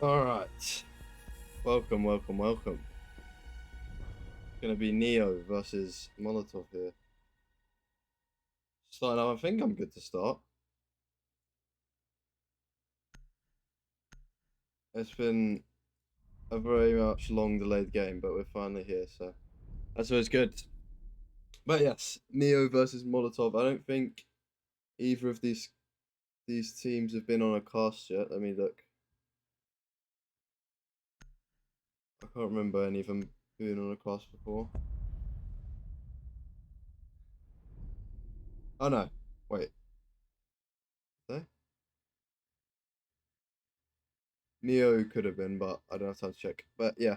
All right. Welcome, welcome, welcome. It's gonna be Neo versus Molotov here. Starting out, I think I'm good to start. It's been a very much long delayed game, but we're finally here, so that's always good. But yes, Neo versus Molotov. I don't think either of these teams have been on a cast yet. Let me look. I can't remember any of them being on a cast before. Oh no, wait. They? Neo could have been, but I don't have time to check. But yeah,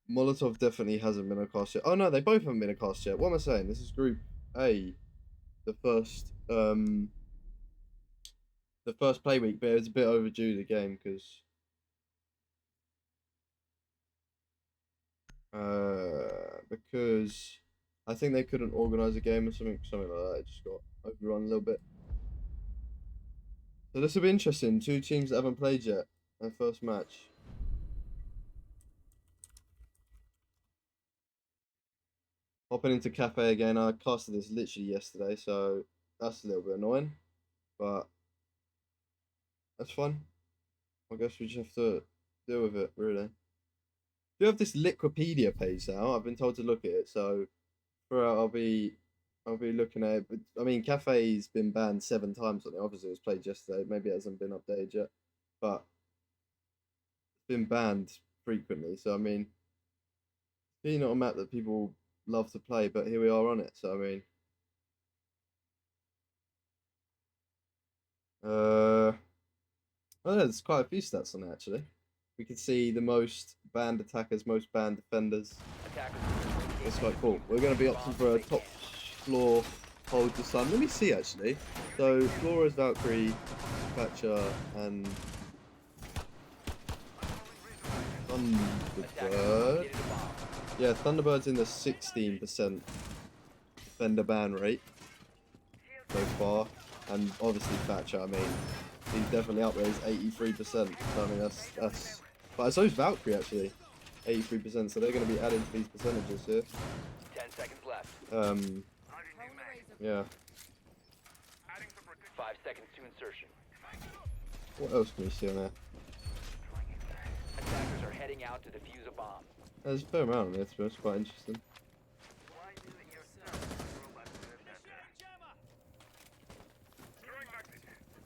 Molotov definitely hasn't been a cast yet. Oh no, they both haven't been a cast yet. What am I saying? This is Group A, the first play week, but it's a bit overdue the game because I think they couldn't organize a game or something like that. It just got overrun a little bit. So this will be interesting. Two teams that haven't played yet. Their first match. Hopping into cafe again. I casted this literally yesterday, so that's a little bit annoying, but that's fun. I guess we just have to deal with it, really. Do have this Liquipedia page now. I've been told to look at it, so throughout I'll be looking at it. But I mean, Cafe's been banned 7 times on it. Obviously, it was played yesterday. Maybe it hasn't been updated yet, but it's been banned frequently. So I mean, it's really not a map that people love to play, but here we are on it. So I mean, uh, oh, there's quite a few stats on it actually. We can see the most banned attackers, most banned defenders. It's quite cool. We're going to be opting for a top floor hold this time. Let me see actually. So Flora's Valkyrie, Thatcher, and Thunderbird. Yeah, Thunderbird's in the 16% defender ban rate so far, and obviously Thatcher. I mean, he's definitely up there. He's 83%. So I mean, that's. But so is Valkyrie actually, 83%. So they're going to be adding to these percentages here. 10 seconds left. Yeah. 5 seconds to insertion. What else can we see on there? Attackers are heading out to defuse a bomb. There's a fair amount on there, to be honest. Quite interesting.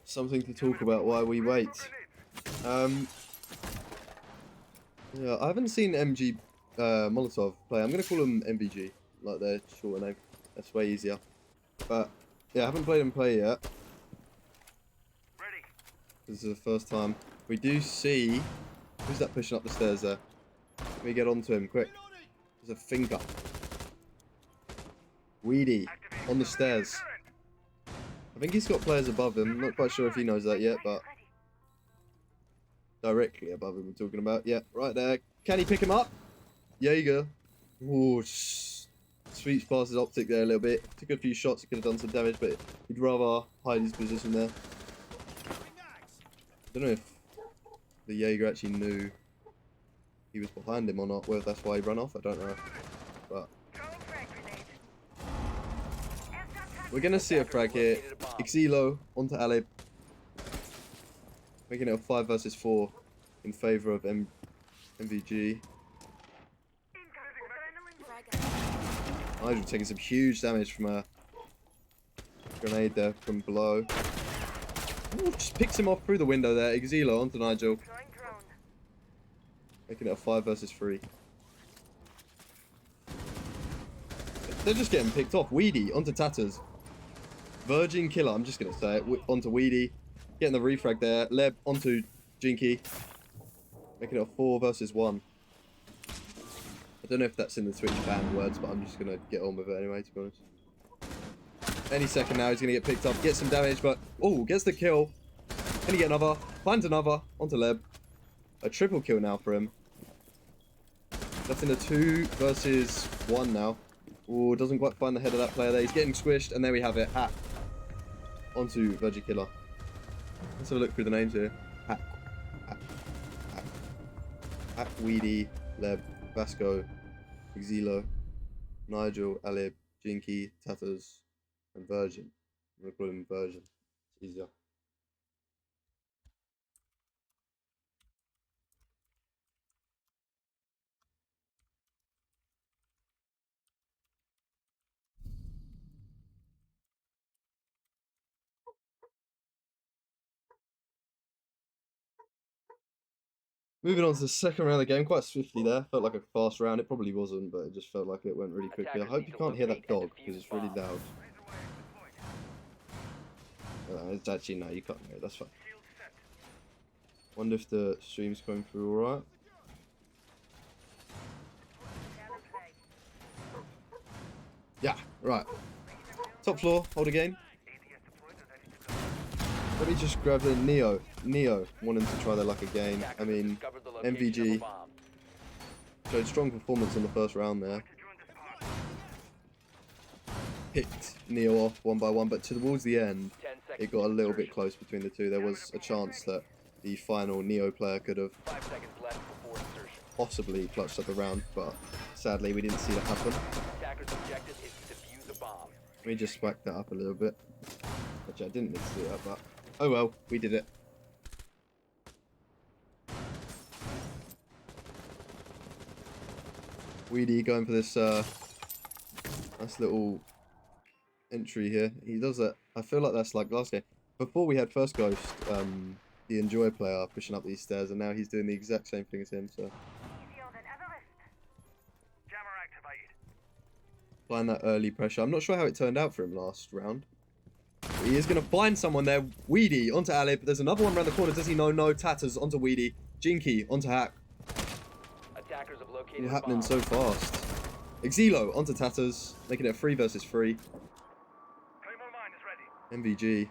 Something to talk about while we wait. Yeah, I haven't seen MG Molotov play. I'm gonna call them MVG, like their shorter name. That's way easier. But yeah, I haven't played them play yet. This is the first time. We do see who's that pushing up the stairs there. Let me get onto him quick. There's a finger. Weedy on the stairs. I think he's got players above him. Not quite sure if he knows that yet, but directly above him we're talking about. Yeah, right there. Can he pick him up? Jaeger. Ooh, sweeps past his optic there a little bit. Took a few shots. He could have done some damage, but he'd rather hide his position there. I don't know if the Jaeger actually knew he was behind him or not. Whether that's why he ran off, I don't know. But we're gonna see a frag here. Xilo onto Aleb, making it a 5 versus 4 in favor of MVG. Nigel taking some huge damage from a grenade there from below. Ooh, just picks him off through the window there. Xilo onto Nigel, making it a 5 versus 3. They're just getting picked off. Weedy onto Tatters. Virgin killer, I'm just going to say it. Onto Weedy. Getting the refrag there. Leb onto Jinky. Making it a 4 versus 1. I don't know if that's in the Twitch banned words, but I'm just going to get on with it anyway, to be honest. Any second now, he's going to get picked up. Get some damage, but... Oh, gets the kill. Can he get another? Finds another. Onto Leb. A triple kill now for him. Left in a 2 versus 1 now. Oh, doesn't quite find the head of that player there. He's getting squished, and there we have it. Hat. Onto Virgin Killer. Let's have a look through the names here. Hat. Hack, Weedy, Leb, Vasco, Exilo, Nigel, Alib, Jinky, Tatters, and Virgin. I'm gonna call him Virgin. It's easier. Moving on to the second round of the game, quite swiftly there. Felt like a fast round. It probably wasn't, but it just felt like it went really quickly. I hope you can't hear that dog because it's really loud. It's actually, no, you can't hear it. That's fine. Wonder if the stream's going through alright. Yeah, right. Top floor, hold again. Let me just grab the Neo. Neo wanting to try their luck again. I mean, MVG showed strong performance on the first round there. Picked Neo off one by one, but towards the end, it got a little bit close between the two. There was a chance that the final Neo player could have possibly clutched up the round, but sadly we didn't see that happen. Let me just whack that up a little bit. Actually, I didn't need to do that, but oh well, we did it. Weedy going for this nice little entry here. He does it. I feel like that's like last game. Before we had First Ghost, the Enjoy player pushing up these stairs, and now he's doing the exact same thing as him. So applying that early pressure. I'm not sure how it turned out for him last round. He is going to find someone there. Weedy onto Alib. There's another one around the corner. Does he know? No. Tatters onto Weedy. Jinky onto Hack. Attackers have located All happening so fast. Exilo onto Tatters, making it a 3 versus 3. MVG.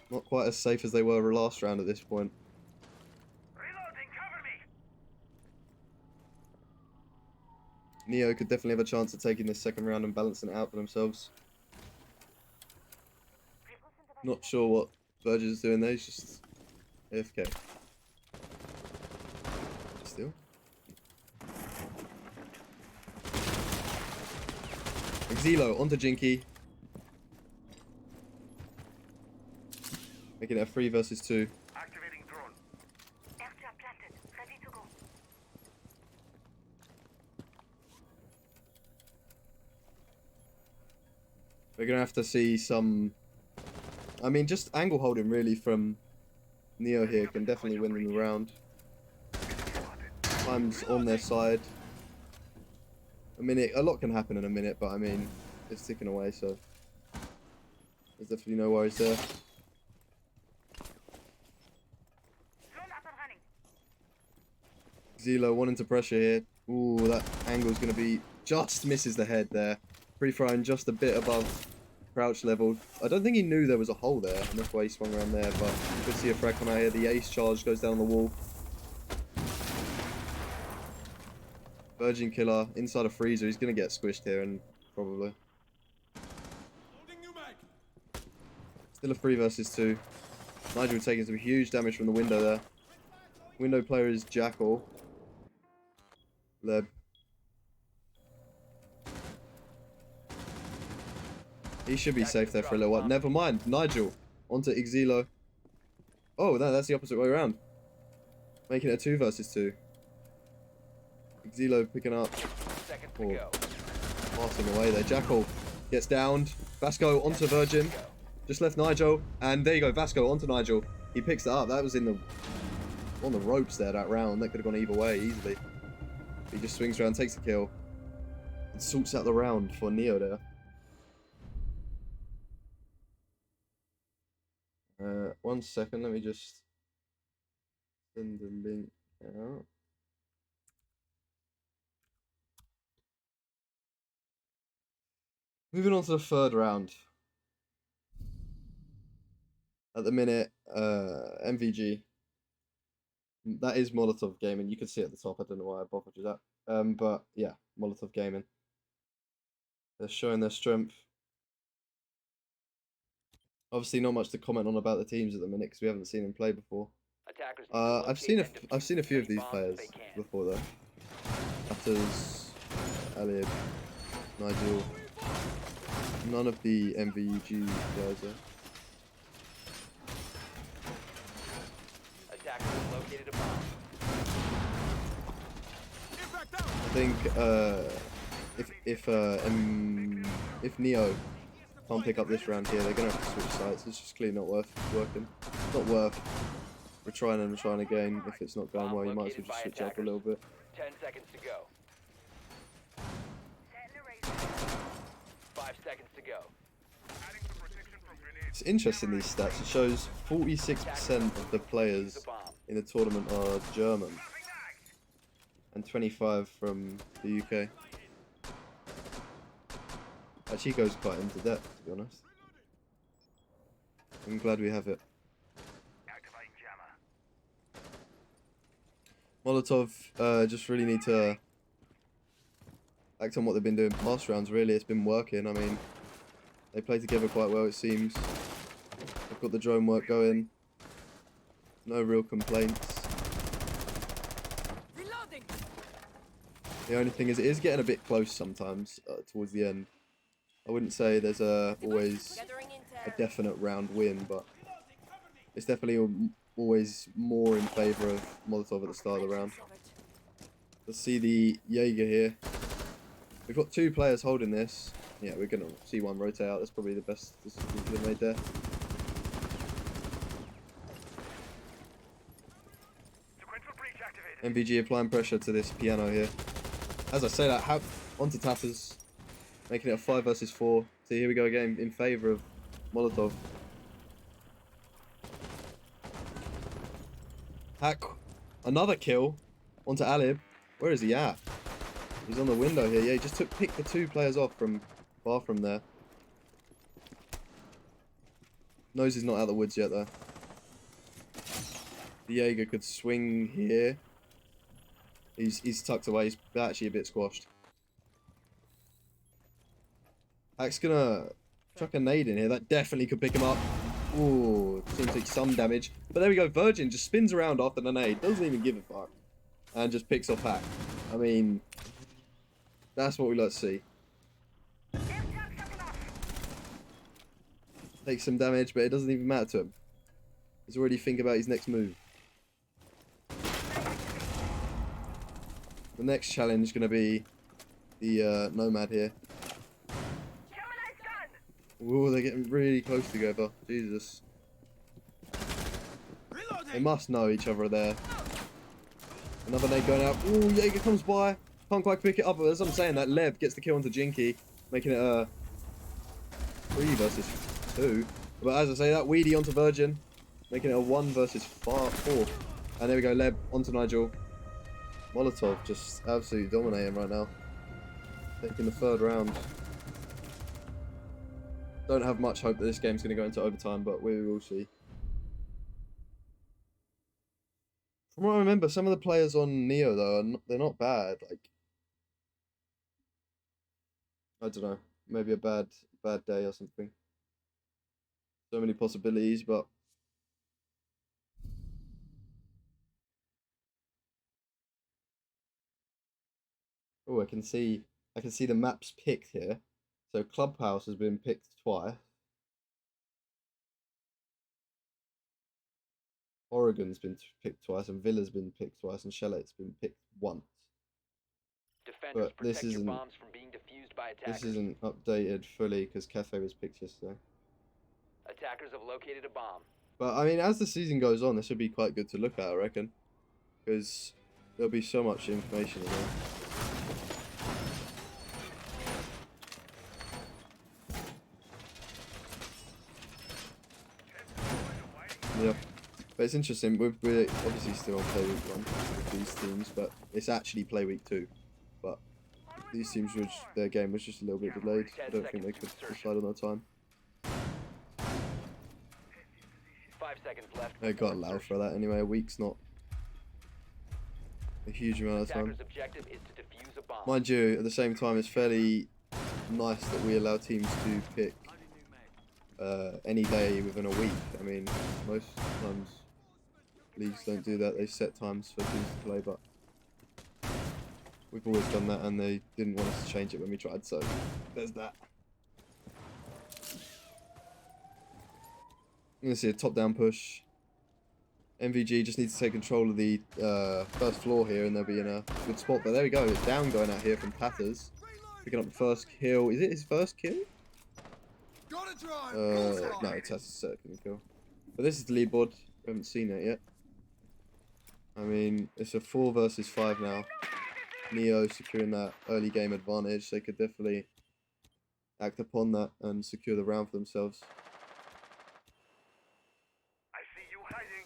Not quite as safe as they were last round at this point. Neo could definitely have a chance of taking this second round and balancing it out for themselves. Not sure what Virgin is doing there, he's just AFK. Still. Exilo onto Jinky. Making it a 3 versus 2. Activating drone. Airtrap planted. Ready to go. We're going to have to see some... I mean, just angle holding really from Neo here can definitely win them the round. Time's on their side. A lot can happen in a minute, but I mean, it's ticking away, so there's definitely no worries there. Zelo wanting to pressure here. Ooh, that angle's going to be... Just misses the head there. Free throwing just a bit above crouch level. I don't think he knew there was a hole there, and that's why he swung around there, but you could see a frag come out here. The ace charge goes down the wall. Virgin killer inside a freezer. He's going to get squished here, and probably. Still a 3 versus 2. Nigel taking some huge damage from the window there. Window player is Jackal. Leb. He should be safe there for a little while. Never mind. Nigel onto Exilo. Oh, no, that's the opposite way around. Making it a 2 versus 2. Exilo picking up. Oh, passing away there. Jackal gets downed. Vasco onto Virgin. Just left Nigel. And there you go. Vasco onto Nigel. He picks it up. That was on the ropes there, that round. That could have gone either way easily. He just swings around, takes the kill. And sorts out the round for Neo there. 1 second, let me just send the link out. Moving on to the third round. At the minute, MVG. That is Molotov Gaming. You can see at the top. I don't know why I bothered you that. But yeah, Molotov Gaming. They're showing their strength. Obviously, not much to comment on about the teams at the minute because we haven't seen them play before. Attackers need to I've seen locate and I've seen a defuse few any of these bombs players if they can. before though. Atas, Alib, Nigel. None of the MVG guys though. Attackers have located a bomb. I think if Neo can't pick up this round here, they're gonna have to switch sites. It's just clearly not worth working. It's not worth retrying and retrying again. If it's not going well, you might as well just switch up a little bit. 10 seconds to go. Set in a race. 5 seconds to go. It's interesting, these stats. It shows 46% of the players in the tournament are German and 25 from the UK. Actually goes quite into depth, to be honest. I'm glad we have it. Molotov just really need to act on what they've been doing past rounds, really. It's been working. I mean, they play together quite well, it seems. They've got the drone work going. No real complaints. Reloading. The only thing is, it is getting a bit close sometimes towards the end. I wouldn't say there's always a definite round win, but it's definitely always more in favour of Molotov at the start of the round. Let's see the Jaeger here. We've got 2 players holding this. Yeah, we're going to see one rotate out. That's probably the best decision we could have made there. MVG applying pressure to this piano here. As I say that, onto tappers, making it a 5 versus 4. So here we go again in favour of Molotov. Hack, another kill onto Alib. Where is he at? He's on the window here. Yeah, he just picked the 2 players off from bathroom there. Knows he's not out of the woods yet though. The Jaeger could swing here. He's tucked away. He's actually a bit squashed. Hack's gonna chuck a nade in here. That definitely could pick him up. Ooh, it's gonna take some damage. But there we go. Virgin just spins around after the nade. Doesn't even give a fuck. And just picks off Hack. I mean, that's what we like to see. Takes some damage, but it doesn't even matter to him. He's already thinking about his next move. The next challenge is going to be the Nomad here. Ooh, they're getting really close together. Jesus. They must know each other there. Another nade going out. Ooh, Jaeger comes by. Can't quite pick it up, but as I'm saying, that Lev gets the kill onto Jinky, making it a 3 versus 2. But as I say, that Weedy onto Virgin, making it a 1 versus 4. And there we go, Lev onto Nigel. Molotov just absolutely dominating right now. Taking the 3rd round. Don't have much hope that this game's going to go into overtime, but we will see. From what I remember, some of the players on Neo, though, they're not bad. Like, I don't know, maybe a bad day or something. So many possibilities, but oh, I can see the maps picked here. So Clubhouse has been picked twice. Oregon's been picked twice, and Villa's been picked twice, and Shellett's been picked once. Defenders, But this protect your isn't bombs from being defused by attackers. this isn't updated fully because Cafe was picked yesterday. Attackers have located a bomb. But I mean, as the season goes on, this would be quite good to look at, I reckon, because there'll be so much information in there. Yep. But it's interesting, we're obviously still on play week 1 with these teams, but it's actually play week 2. But these teams, their game was just a little bit delayed. I don't think they could decide on their time. 5 seconds left. They got allowed for that anyway. A week's not a huge amount of time. Attacker's objective is to defuse a bomb. Mind you, at the same time, it's fairly nice that we allow teams to pick any day within a week. I mean, most times leagues don't do that. They set times for teams to play, but we've always done that, and they didn't want us to change it when we tried. So there's that. I'm gonna see a top-down push. MVG just needs to take control of the first floor here, and they'll be in a good spot. But there we go. It's down going out here from Tatters, picking up the first kill. Is it his first kill? No, Tatters' second kill. But this is the leaderboard. We haven't seen it yet. I mean, it's a 4 versus 5 now. Neo securing that early game advantage. They could definitely act upon that and secure the round for themselves. I see you hiding.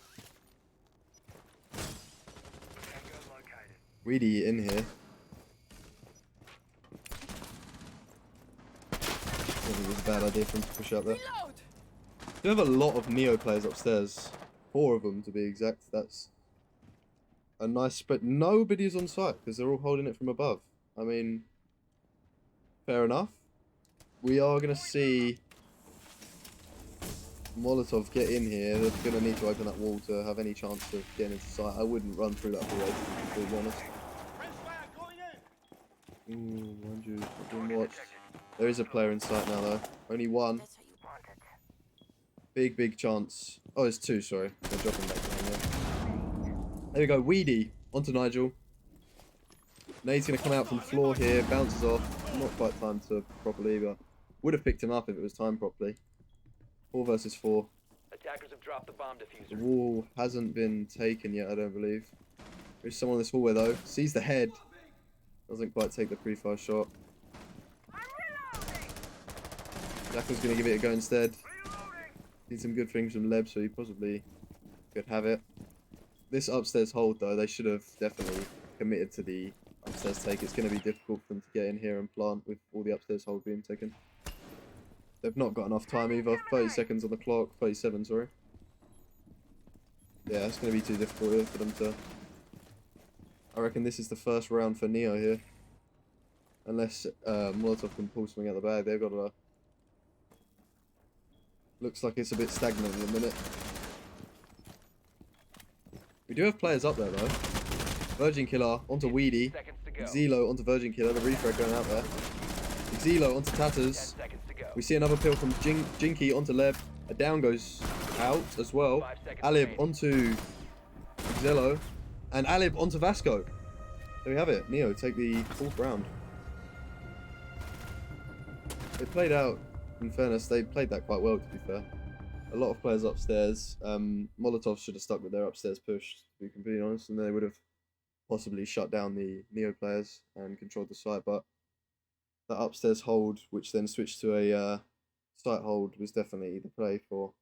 Tango located. Weedy in here. I think it was a bad idea for him to push up there. We have a lot of Neo players upstairs. 4 of them to be exact. That's a nice spread. Nobody's on site because they're all holding it from above. I mean, fair enough. We are going to see Molotov get in here. They're going to need to open that wall to have any chance of getting into sight. I wouldn't run through that wall, to be completely honest. Mind you, I've been watched. There is a player in sight now, though. Only one. Big chance. Oh, it's 2, sorry. They're dropping back down there. There we go. Weedy onto Nigel. Nade's going to come out from the floor here. Bounces off. Not quite timed to properly, but would have picked him up if it was timed properly. 4 versus 4. Attackers have dropped the bomb The diffuser. wall hasn't been taken yet, I don't believe. There's someone in this hallway, though. Sees the head. Doesn't quite take the pre-fire shot. Jackal's going to give it a go instead. Need some good things from Leb, so he possibly could have it. This upstairs hold, though, they should have definitely committed to the upstairs take. It's going to be difficult for them to get in here and plant with all the upstairs hold being taken. They've not got enough time either. 30 seconds on the clock. 37, sorry. Yeah, it's going to be too difficult here for them to... I reckon this is the first round for Neo here. Unless Molotov can pull something out of the bag. They've got to... Looks like it's a bit stagnant in a minute. We do have players up there though. Virgin Killer onto Weedy. Xelo onto Virgin Killer. The refrag going out there. Xelo onto Tatters. We see another pill from Jinky onto Leb. A down goes out as well. Alib onto Xelo. And Alib onto Vasco. There we have it. Neo take the 4th round. They played out. In fairness, they played that quite well, to be fair. A lot of players upstairs. Molotov should have stuck with their upstairs push, to be completely honest, and they would have possibly shut down the Neo players and controlled the site. But that upstairs hold, which then switched to a site hold, was definitely the play for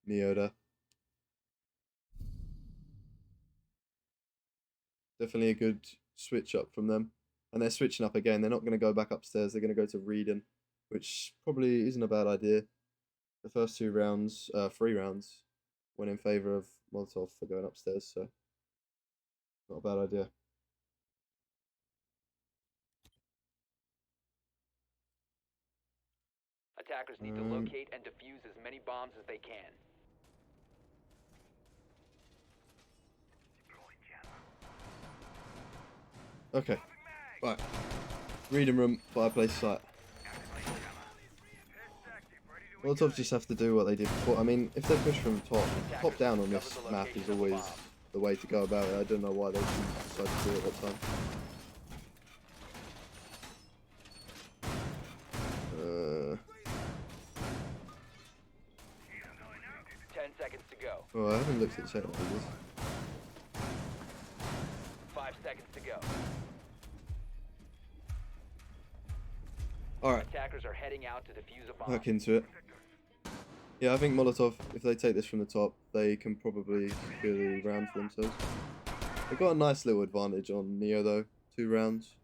Neo there. Definitely a good switch up from them. And they're switching up again. They're not going to go back upstairs. They're going to go to Reading, which probably isn't a bad idea. The first 3 rounds went in favour of Molotov for going upstairs, so not a bad idea. Attackers need to locate and defuse as many bombs as they can. Okay, right. Reading room, fireplace site. Molotov just have to do what they did before. I mean, if they push from top down on this map is always the way to go about it. I don't know why they decided to do it that time. 10 seconds to go. Oh, I haven't looked at chat figures. 5 seconds to go. Alright, Attackers are heading out to defuse a bomb. back into it. Yeah, I think Molotov, if they take this from the top, they can probably secure the round for themselves. They've got a nice little advantage on Neo though. 2 rounds.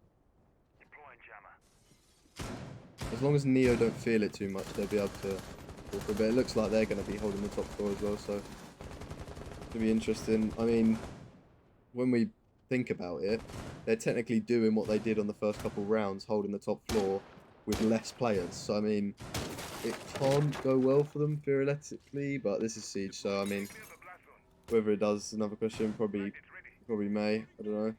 As long as Neo don't feel it too much, they'll be able to go for a bit. It looks like they're going to be holding the top floor as well, so it's going to be interesting. I mean, when we think about it, they're technically doing what they did on the first couple rounds, holding the top floor with less players. So, I mean, it can't go well for them theoretically, but this is Siege, so, I mean, Whether it does, another question. Probably may. I don't know.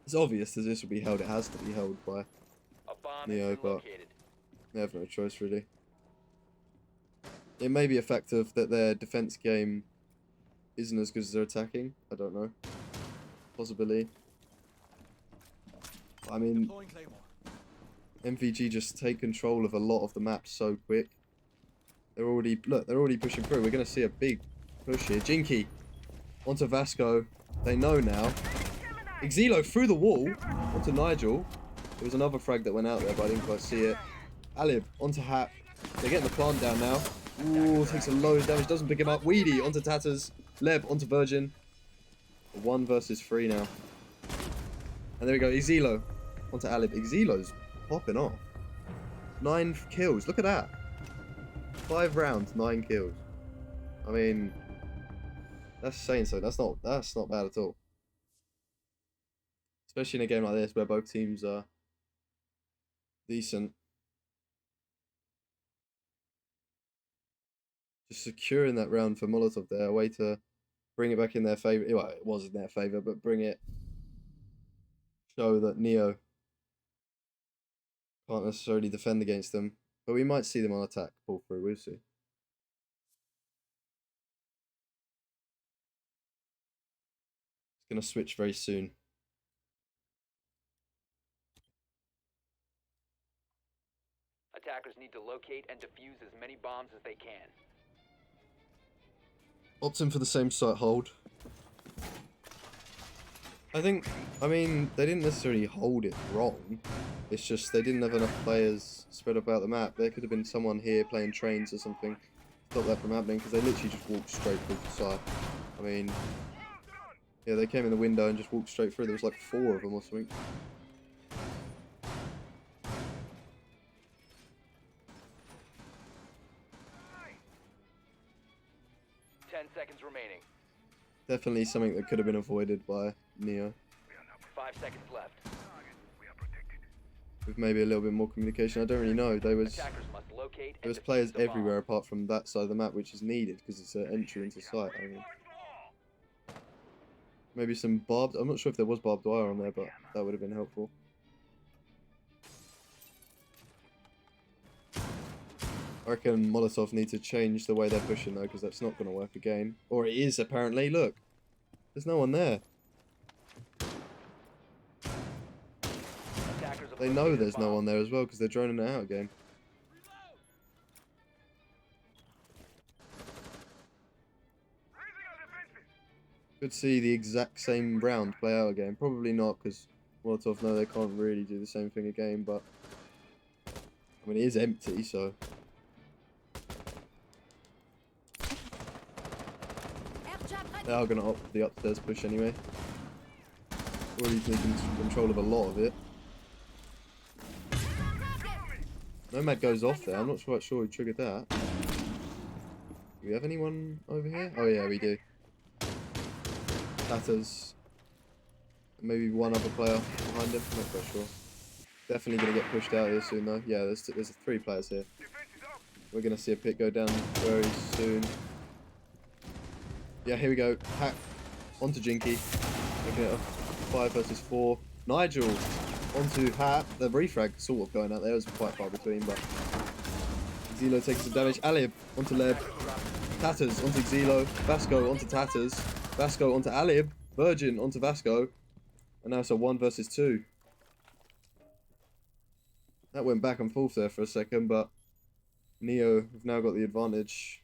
It's obvious that this will be held. It has to be held by A bomb Neo, has been but located. they have no choice really. It may be a fact of that their defense game isn't as good as their attacking. I don't know. Possibility. I mean, MVG just take control of a lot of the map so quick. They're already pushing through. We're gonna see a big push here. Jinky onto Vasco. They know now. Exilo through the wall onto Nigel. There was another frag that went out there, but I didn't quite see it. Alib onto Hap. They're getting the plant down now. Ooh, takes a load of damage. Doesn't pick him up. Weedy onto Tatters. Leb onto Virgin. 1 versus 3 now. And there we go. Exilo onto Alib. Exilo's popping off. 9 kills. Look at that. 5 rounds, 9 kills. I mean, that's saying so. That's not bad at all. Especially in a game like this where both teams are decent. Just securing that round for Molotov there, a way to bring it back in their favour. Well, it was in their favour, but show that Neo can't necessarily defend against them. But we might see them on attack pull through, we'll see. It's going to switch very soon. Attackers need to locate and defuse as many bombs as they can. Opting for the same site hold. I mean, they didn't necessarily hold it wrong. It's just they didn't have enough players spread about the map. There could have been someone here playing trains or something to stop that from happening, because they literally just walked straight through the site. I mean, yeah, they came in the window and just walked straight through. There was like 4 of them or something. 10 seconds remaining. Definitely something that could have been avoided by Neo. 5 seconds left. With maybe a little bit more communication. I don't really know. There was players everywhere apart from that side of the map, which is needed because it's an entry into site. I mean, maybe some barbed. I'm not sure if there was barbed wire on there, but that would have been helpful. I reckon Molotov need to change the way they're pushing though, because that's not going to work again. Or it is apparently. Look, there's no one there. They know there's no one there as well because they're droning it out again. Could see the exact same round play out again. Probably not, because Molotov know they can't really do the same thing again, but I mean it is empty, so they are going to opt for the upstairs push anyway. Already taking control of a lot of it. Nomad goes off there. I'm not quite sure who triggered that. Do we have anyone over here? Oh yeah, we do. Tatters. Maybe one other player behind him. Not quite sure. Definitely going to get pushed out here soon though. Yeah, there's 3 players here. We're going to see a pick go down very soon. Yeah, here we go. Hack onto Jinky. Making it a 5 versus 4. Nigel onto Hat. The refrag sort of going out there. It was quite far between, but Xilo taking some damage. Alib onto Leb. Tatters onto Xilo. Vasco onto Tatters. Vasco onto Alib. Virgin onto Vasco. And now it's a 1 versus 2. That went back and forth there for a second, but Neo have now got the advantage.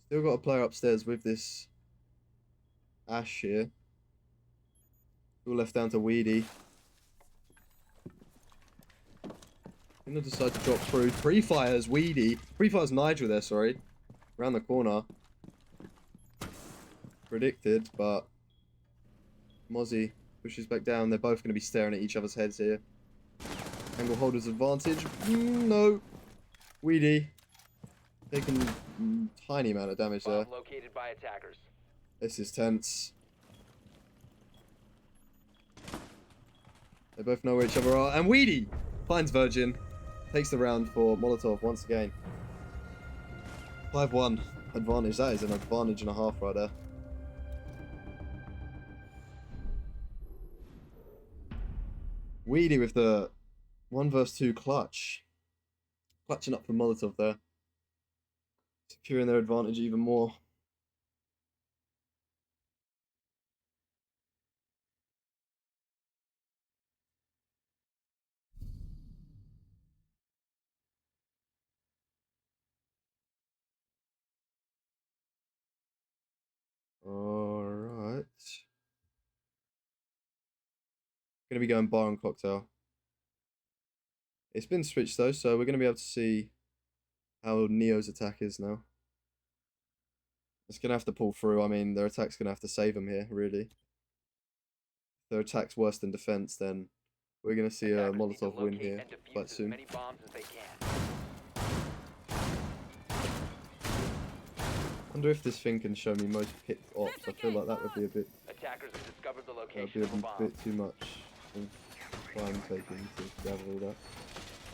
Still got a player upstairs with this Ash here. All left down to Weedy. Gonna decide to drop through. Pre-fires Weedy. Pre-fires Nigel there, sorry. Around the corner. Predicted, but Mozzie pushes back down. They're both going to be staring at each other's heads here. Angle holders advantage. No. Weedy. Taking a tiny amount of damage there. Located by attackers. This is tense. They both know where each other are. And Weedy finds Virgin. Takes the round for Molotov once again. 5-1 advantage. That is an advantage and a half right there. Weedy with the 1 vs 2 clutch. Clutching up for Molotov there. Securing their advantage even more. Alright. Gonna be going bar and cocktail. It's been switched though, so we're gonna be able to see how Neo's attack is now. It's gonna have to pull through. I mean, their attack's gonna have to save them here, really. If their attack's worse than defense, then we're gonna see a Molotov win here quite soon. Wonder if this thing can show me most picked ops. I feel like that would be a bit. Attackers have discovered the That'd location be of a a bomb. bit too much time taking to gather all that.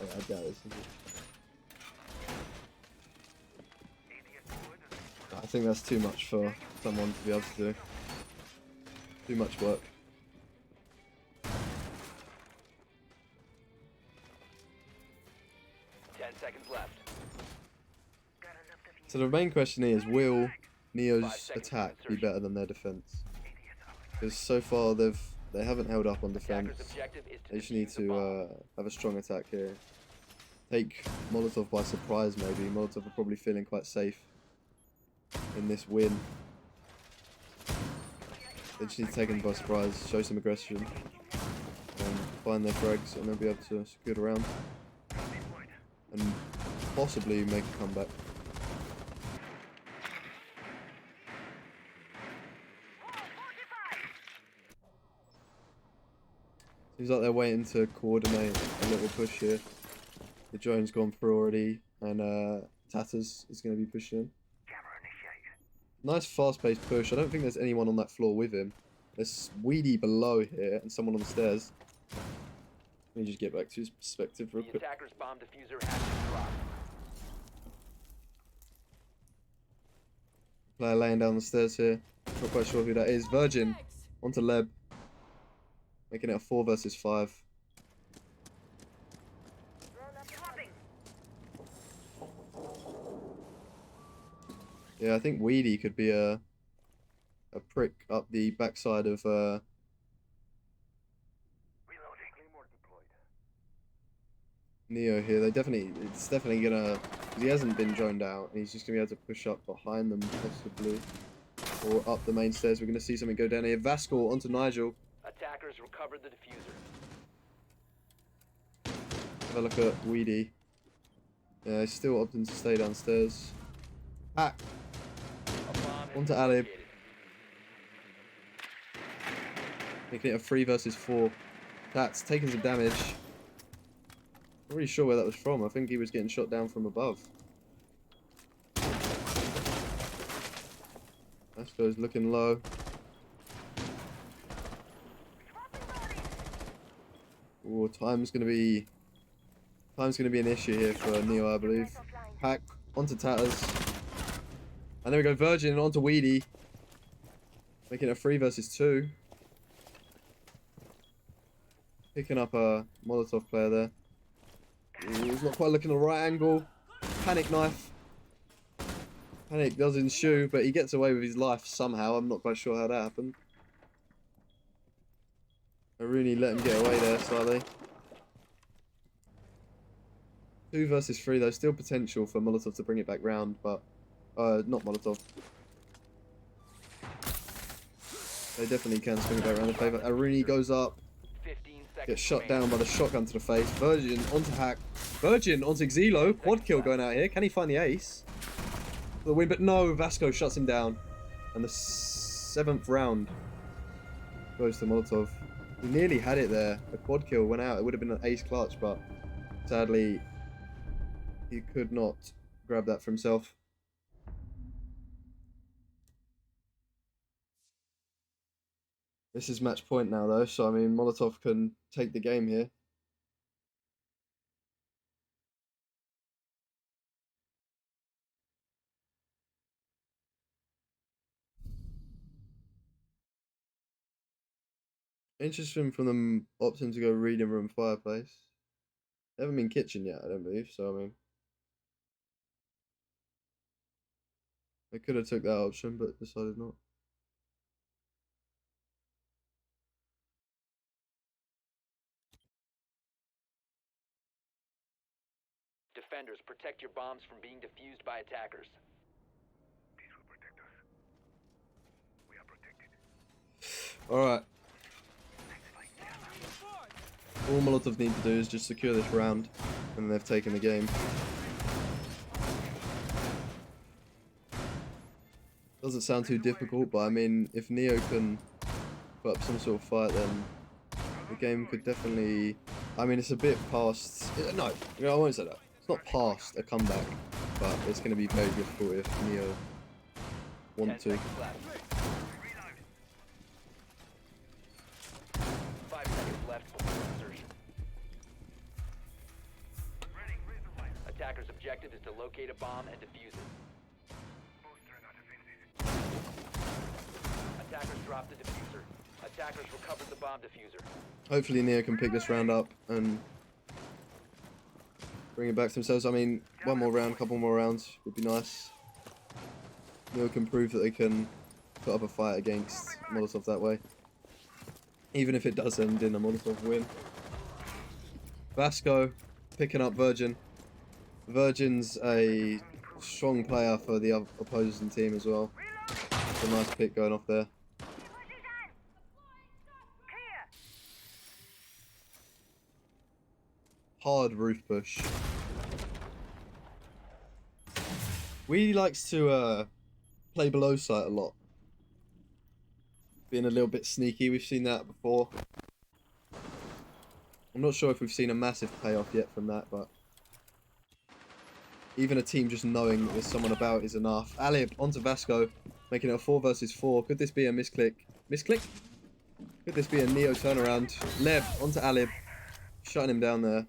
I doubt it's. I think that's too much for someone to be able to do. Too much work. So the main question is, will Neo's attack be better than their defense? Because so far they haven't held up on defense. They just need to have a strong attack here. Take Molotov by surprise maybe. Molotov are probably feeling quite safe in this win. They just need to take them by surprise, show some aggression, and find their frags, and they'll be able to secure the round and possibly make a comeback. Seems like they're waiting to coordinate a little push here. The drone's gone through already, and Tatters is going to be pushing in. Nice fast-paced push. I don't think there's anyone on that floor with him. There's Weedy below here and someone on the stairs. Let me just get back to his perspective real quick. Attacker's bomb diffuser has been dropped. Player laying down the stairs here. Not quite sure who that is. Virgin onto Leb. Making it a 4 vs 5. Yeah, I think Weedy could be a prick up the backside of Neo here. It's definitely gonna, because he hasn't been droned out, and he's just gonna be able to push up behind them possibly, or up the main stairs. We're gonna see something go down here. Vascal onto Nigel. Attackers recovered the diffuser. Have a look at Weedy. Yeah, he's still opting to stay downstairs. Hack onto Alib. Making it a 3 vs 4. That's taking some damage. Not really sure where that was from. I think he was getting shot down from above. Vasco's looking low. Oh, time's gonna be an issue here for Neo, I believe. Hack onto Tatters. And there we go, Virgin onto Weedy. Making it a 3 vs 2. Picking up a Molotov player there. Ooh, he's not quite looking at the right angle. Panic knife. Panic does ensue, but he gets away with his life somehow. I'm not quite sure how that happened. Aruni let him get away there slightly. 2 vs 3 though, still potential for Molotov to bring it back round, but not Molotov. They definitely can swing it back around in favour. Aruni goes up, gets shot down by the shotgun to the face. Virgin onto Hack. Virgin onto Xelo. Quad kill going out here. Can he find the ace for the win? But no, Vasco shuts him down. And the 7th round goes to Molotov. He nearly had it there. The quad kill went out. It would have been an ace clutch, but sadly he could not grab that for himself. This is match point now though, so I mean Molotov can take the game here. Interesting from them opting to go reading room fireplace. They haven't been kitchen yet, I don't believe, so I mean. They could have took that option, but decided not. Defenders, protect your bombs from being defused by attackers. This will protect us. We are protected. Alright. All Molotov need to do is just secure this round, and they've taken the game. Doesn't sound too difficult, but I mean, if Neo can put up some sort of fight, then the game could definitely... I mean, it's a bit past... No, I won't say that. It's not past a comeback, but it's going to be very difficult if Neo want 10 to. seconds left. 5 seconds left before insertion. Attacker's objective is to locate a bomb and defuse it. Attackers dropped the diffuser. Attackers recovered the bomb diffuser. Hopefully Neo can pick this round up and bring it back to themselves. I mean, one more round, couple more rounds would be nice. Neo can prove that they can put up a fight against Molotov that way. Even if it does end in a Molotov win. Vasco picking up Virgin. Virgin's a strong player for the opposing team as well. It's a nice pick going off there. Hard roof push. Weedy likes to play below site a lot. Being a little bit sneaky, we've seen that before. I'm not sure if we've seen a massive payoff yet from that, but even a team just knowing that there's someone about is enough. Alib onto Vasco, making it a 4 versus 4. Could this be a misclick? Misclick? Could this be a Neo turnaround? Leb onto Alib, shutting him down there.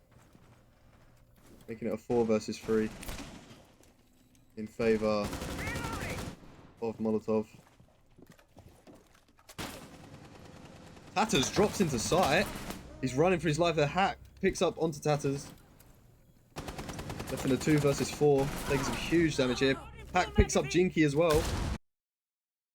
Making it a 4 versus 3 in favour of Molotov. Tatters drops into sight. He's running for his life. The hack picks up onto Tatters. Left in a 2 versus 4. Taking some huge damage here. Hack picks up Jinky as well.